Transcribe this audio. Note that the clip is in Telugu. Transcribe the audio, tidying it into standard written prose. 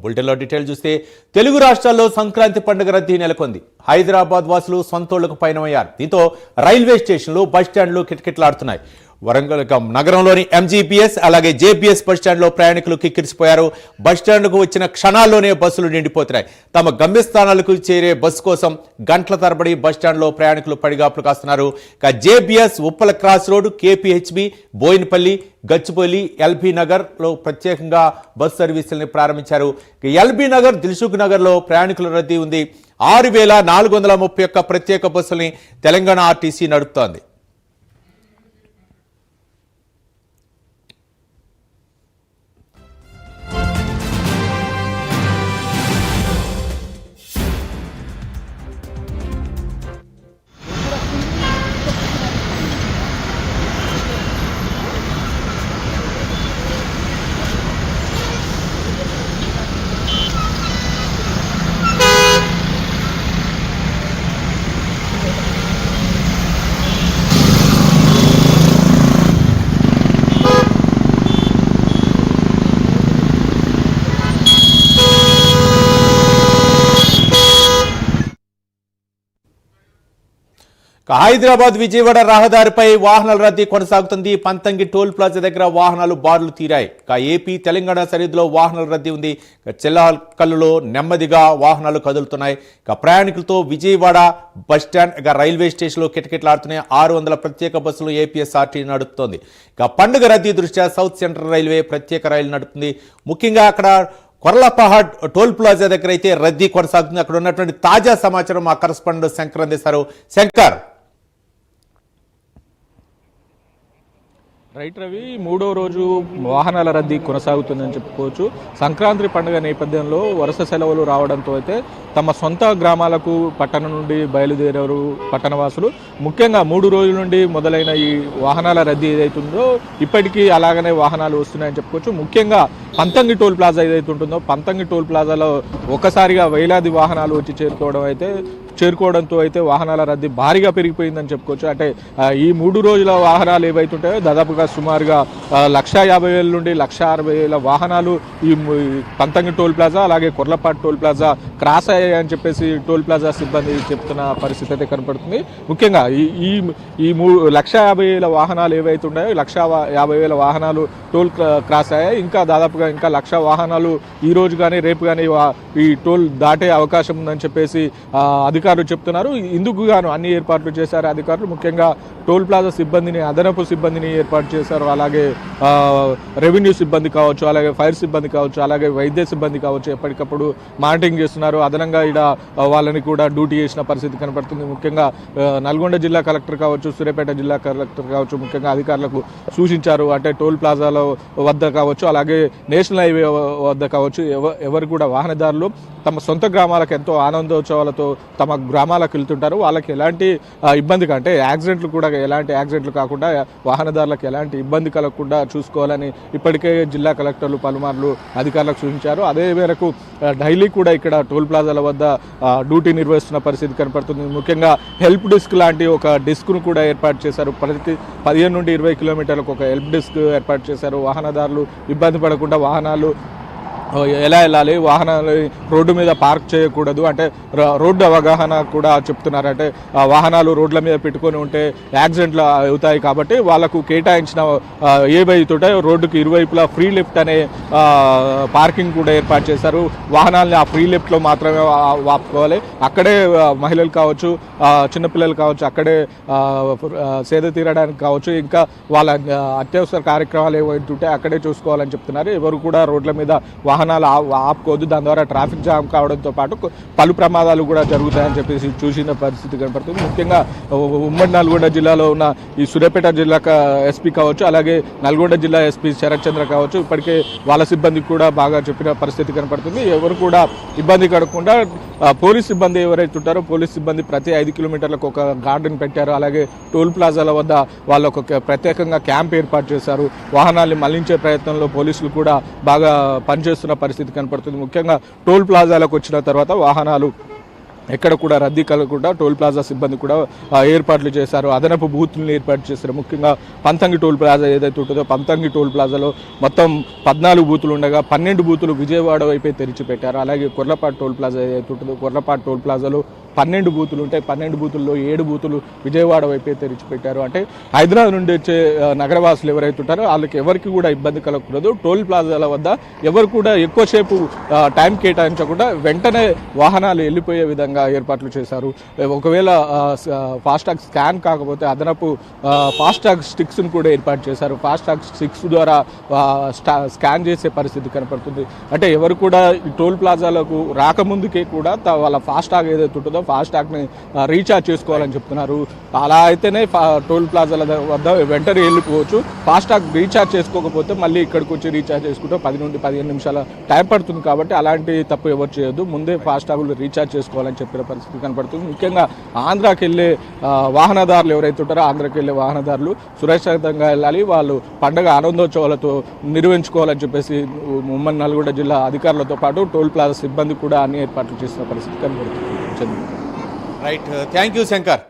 బులెటిన్లో డీటెయిల్ చూస్తే తెలుగు రాష్ట్రాల్లో సంక్రాంతి పండుగ రద్దీ నెలకొంది. హైదరాబాద్ వాసులు సొంతోళ్లకు పయనమయ్యారు. దీంతో రైల్వే స్టేషన్లు బస్టాండ్లు కిటకిటలాడుతున్నాయి. వరంగల్ నగరంలోని ఎంజీబీఎస్ అలాగే జేబీఎస్ బస్టాండ్లో ప్రయాణికులు కిక్కిరిసిపోయారు. బస్టాండ్కు వచ్చిన క్షణాల్లోనే బస్సులు నిండిపోతున్నాయి. తమ గమ్యస్థానాలకు చేరే బస్సు కోసం గంటల తరబడి బస్టాండ్లో ప్రయాణికులు పడిగాపులు కాస్తున్నారు. JBS Uppal cross road, KPHB, Boinpally, Gachibowli, LB నగర్లో ప్రత్యేకంగా బస్సు సర్వీసులను ప్రారంభించారు. ఎల్బీ నగర్, దిల్సుఖ్ నగర్లో ప్రయాణికుల రద్దీ ఉంది. 6431 ప్రత్యేక బస్సుల్ని తెలంగాణ ఆర్టీసీ నడుపుతోంది. హైదరాబాద్ విజయవాడ రహదారిపై వాహనాల రద్దీ కొనసాగుతుంది. పంతంగి టోల్ ప్లాజా దగ్గర వాహనాలు బార్లు తీరాయి. ఏపీ తెలంగాణ సరిహద్దులో వాహనాల రద్దీ ఉంది. చిల్లకల్లులో నెమ్మదిగా వాహనాలు కదులుతున్నాయి. ప్రయాణికులతో విజయవాడ బస్టాండ్, రైల్వే స్టేషన్లో కిటకిటలాడుతున్నాయి. 600 ప్రత్యేక బస్సులు ఏపీఎస్ఆర్టీ నడుపుతోంది. పండుగ రద్దీ దృష్ట్యా సౌత్ సెంట్రల్ రైల్వే ప్రత్యేక రైలు నడుపుతుంది. ముఖ్యంగా అక్కడ కొర్లపహాడ్ టోల్ ప్లాజా దగ్గర అయితే రద్దీ కొనసాగుతుంది. అక్కడ ఉన్నటువంటి తాజా సమాచారం మా కరెస్పాండెంట్ శంకర్ అందిస్తారు. శంకర్. రైట్ రవి, మూడో రోజు వాహనాల రద్దీ కొనసాగుతుందని చెప్పుకోవచ్చు. సంక్రాంతి పండుగ నేపథ్యంలో వరుస సెలవులు రావడంతో అయితే తమ సొంత గ్రామాలకు పట్టణం నుండి బయలుదేరారు పట్టణవాసులు. ముఖ్యంగా 3 రోజుల నుండి మొదలైన ఈ వాహనాల రద్దీ ఏదైతుందో ఇప్పటికీ అలాగనే వాహనాలు వస్తున్నాయని చెప్పుకోవచ్చు. ముఖ్యంగా పంతంగి టోల్ ప్లాజా ఏదైతే ఉంటుందో పంతంగి టోల్ ప్లాజాలో ఒక్కసారిగా వేలాది వాహనాలు వచ్చి చేరుకోవడంతో అయితే వాహనాల రద్దీ భారీగా పెరిగిపోయిందని చెప్పుకోవచ్చు. అంటే ఈ 3 రోజుల వాహనాలు ఏవైతుంటాయో దాదాపుగా సుమారుగా 150,000 నుండి 160,000 వాహనాలు ఈ పంతంగి టోల్ ప్లాజా అలాగే కొర్లపాటు టోల్ ప్లాజా క్రాస్ అయ్యాయని చెప్పేసి టోల్ ప్లాజా సిబ్బంది చెప్తున్న పరిస్థితి అయితే కనపడుతుంది. ముఖ్యంగా ఈ 150,000 వాహనాలు ఏవైతే ఉన్నాయో 150,000 వాహనాలు టోల్ క్రాస్ అయ్యాయి. ఇంకా దాదాపుగా 1,00,000 వాహనాలు ఈ రోజు కానీ రేపు కానీ ఈ టోల్ దాటే అవకాశం ఉందని చెప్పేసి అధికారులు చెప్తున్నారు. ఇందుకు గాను అన్ని ఏర్పాట్లు చేశారు అధికారులు. ముఖ్యంగా టోల్ ప్లాజా సిబ్బందిని, అదనపు సిబ్బందిని ఏర్పాటు చేశారు. అలాగే రెవెన్యూ సిబ్బంది కావచ్చు, అలాగే ఫైర్ సిబ్బంది కావచ్చు, అలాగే వైద్య సిబ్బంది కావచ్చు ఎప్పటికప్పుడు మానిటరింగ్ చేస్తున్నారు. అదనంగా ఇక్కడ వాళ్ళని కూడా డ్యూటీ చేసిన పరిస్థితి కనపడుతుంది. ముఖ్యంగా నల్గొండ జిల్లా కలెక్టర్ కావచ్చు, సూర్యాపేట జిల్లా కలెక్టర్ కావచ్చు ముఖ్యంగా అధికారులకు సూచించారు. అంటే టోల్ ప్లాజాల వద్ద కావచ్చు, అలాగే నేషనల్ హైవే వద్ద కావచ్చు ఎవరు కూడా వాహనదారులు తమ సొంత గ్రామాలకు ఎంతో ఆనందోత్సవాలతో తమ గ్రామాలకు వెళ్తుంటారు. వాళ్ళకి ఎలాంటి ఇబ్బంది అంటే ఎలాంటి యాక్సిడెంట్లు కాకుండా వాహనదారులకు ఎలాంటి ఇబ్బంది కలగకుండా చూసుకోవాలని ఇప్పటికే జిల్లా కలెక్టర్లు పలుమార్లు అధికారులకు సూచించారు. అదే మేరకు డైలీ కూడా ఇక్కడ టోల్ ప్లాజాల వద్ద డ్యూటీ నిర్వహిస్తున్న పరిస్థితి కనపడుతుంది. ముఖ్యంగా హెల్ప్ డెస్క్ లాంటి ఒక డెస్క్ను కూడా ఏర్పాటు చేశారు. ప్రతి 15 నుండి 20 కిలోమీటర్లకు ఒక హెల్ప్ డెస్క్ ఏర్పాటు చేశారు. వాహనదారులు ఇబ్బంది పడకుండా వాహనాలు ఎలా వెళ్ళాలి, వాహనాలు రోడ్డు మీద పార్క్ చేయకూడదు, అంటే రోడ్డు అవగాహన కూడా చెప్తున్నారు. అంటే వాహనాలు రోడ్ల మీద పెట్టుకొని ఉంటే యాక్సిడెంట్లు అవుతాయి కాబట్టి వాళ్లకు కేటాయించిన ఏవైతుంటాయో రోడ్డుకి ఇరువైపులా ఫ్రీ లెఫ్ట్ అనే పార్కింగ్ కూడా ఏర్పాటు చేశారు. వాహనాలని ఆ ఫ్రీ లెఫ్ట్లో మాత్రమే ఆపుకోవాలి. అక్కడే మహిళలు కావచ్చు, చిన్నపిల్లలు కావచ్చు అక్కడే సేద తీరడానికి కావచ్చు, ఇంకా వాళ్ళ అత్యవసర కార్యక్రమాలు ఏవైతుంటే అక్కడే చూసుకోవాలని చెప్తున్నారు. ఎవరు కూడా రోడ్ల మీద వాహనాలు ఆపుకోవద్దు. దాని ద్వారా ట్రాఫిక్ జామ్ కావడంతో పాటు పలు ప్రమాదాలు కూడా జరుగుతాయని చెప్పేసి చూసిన పరిస్థితి కనపడుతుంది. ముఖ్యంగా ఉమ్మడి నల్గొండ జిల్లాలో ఉన్న ఈ సూర్యాపేట జిల్లా ఎస్పీ కావచ్చు, అలాగే నల్గొండ జిల్లా ఎస్పీ శరత్ చంద్ర కావచ్చు ఇప్పటికే వాళ్ళ సిబ్బందికి కూడా బాగా చెప్పిన పరిస్థితి కనపడుతుంది. ఎవరు కూడా ఇబ్బంది కడగకుండా పోలీస్ సిబ్బంది ఎవరైతే ఉంటారో పోలీస్ సిబ్బంది ప్రతి 5 కిలోమీటర్లకు ఒక గార్డెన్ పెట్టారు. అలాగే టోల్ ప్లాజాల వద్ద వాళ్ళకు ప్రత్యేకంగా క్యాంప్ ఏర్పాటు చేశారు. వాహనాల్ని మళ్లించే ప్రయత్నంలో పోలీసులు కూడా బాగా పనిచేస్తున్న పరిస్థితి కనపడుతుంది. ముఖ్యంగా టోల్ ప్లాజాలకు వచ్చిన తర్వాత వాహనాలు ఎక్కడ కూడా రద్దీ కలగకుండా టోల్ ప్లాజా సిబ్బంది కూడా ఏర్పాట్లు చేశారు. అదనపు బూత్లను ఏర్పాటు చేశారు. ముఖ్యంగా పంతంగి టోల్ ప్లాజా ఏదైతే ఉంటుందో పంతంగి టోల్ ప్లాజాలో మొత్తం 14 బూతులు ఉండగా 12 బూతులు విజయవాడ వైపే తెరిచిపెట్టారు. అలాగే కొర్లపాటు టోల్ ప్లాజా ఏదైతే ఉంటుందో కొర్లపాటు టోల్ ప్లాజాలో 12 బూతులు ఉంటాయి. 12 బూతుల్లో 7 బూతులు విజయవాడ వైపే తెరిచిపెట్టారు. అంటే హైదరాబాద్ నుండి వచ్చే నగరవాసులు ఎవరైతే ఉంటారో వాళ్ళకి ఎవరికి కూడా ఇబ్బంది కలగకూడదు. టోల్ ప్లాజాల వద్ద ఎవరు కూడా ఎక్కువసేపు టైం కేటాయించకుండా వెంటనే వాహనాలు వెళ్ళిపోయే విధంగా ఏర్పాట్లు చేశారు. ఒకవేళ ఫాస్టాగ్ స్కాన్ కాకపోతే అదనపు ఫాస్టాగ్ స్టిక్స్ కూడా ఏర్పాటు చేశారు. ఫాస్టాగ్ స్టిక్స్ ద్వారా స్కాన్ చేసే పరిస్థితి కనపడుతుంది. అంటే ఎవరు కూడా ఈ టోల్ ప్లాజాలకు రాకముందుకే కూడా వాళ్ళ ఫాస్టాగ్ ఏదైతే ఉంటుందో ఫాస్టాగ్ని రీఛార్జ్ చేసుకోవాలని చెప్తున్నారు. అలా అయితేనే టోల్ ప్లాజాల వద్ద వెంటనే వెళ్ళిపోవచ్చు. ఫాస్టాగ్ రీఛార్జ్ చేసుకోకపోతే మళ్ళీ ఇక్కడికి వచ్చి రీఛార్జ్ చేసుకుంటే 10 నుండి 15 నిమిషాల టైం పడుతుంది. కాబట్టి అలాంటి తప్పు ఎవరు చేయొద్దు. ముందే ఫాస్టాగ్లు రీఛార్జ్ చేసుకోవాలని చెప్పిన పరిస్థితి కనపడుతుంది. ముఖ్యంగా ఆంధ్రాకి వెళ్ళే వాహనదారులు ఎవరైతే ఉంటారో ఆంధ్రాకి వెళ్ళే వాహనదారులు సురక్షితంగా వెళ్ళాలి. వాళ్ళు పండగ ఆనందోత్సవాలతో నిర్వహించుకోవాలని చెప్పేసి ఉమ్మడి నల్గొండ జిల్లా అధికారులతో పాటు టోల్ ప్లాజా సిబ్బంది కూడా అన్ని ఏర్పాట్లు చేసిన పరిస్థితి కనపడుతుంది. Right, thank you Shankar.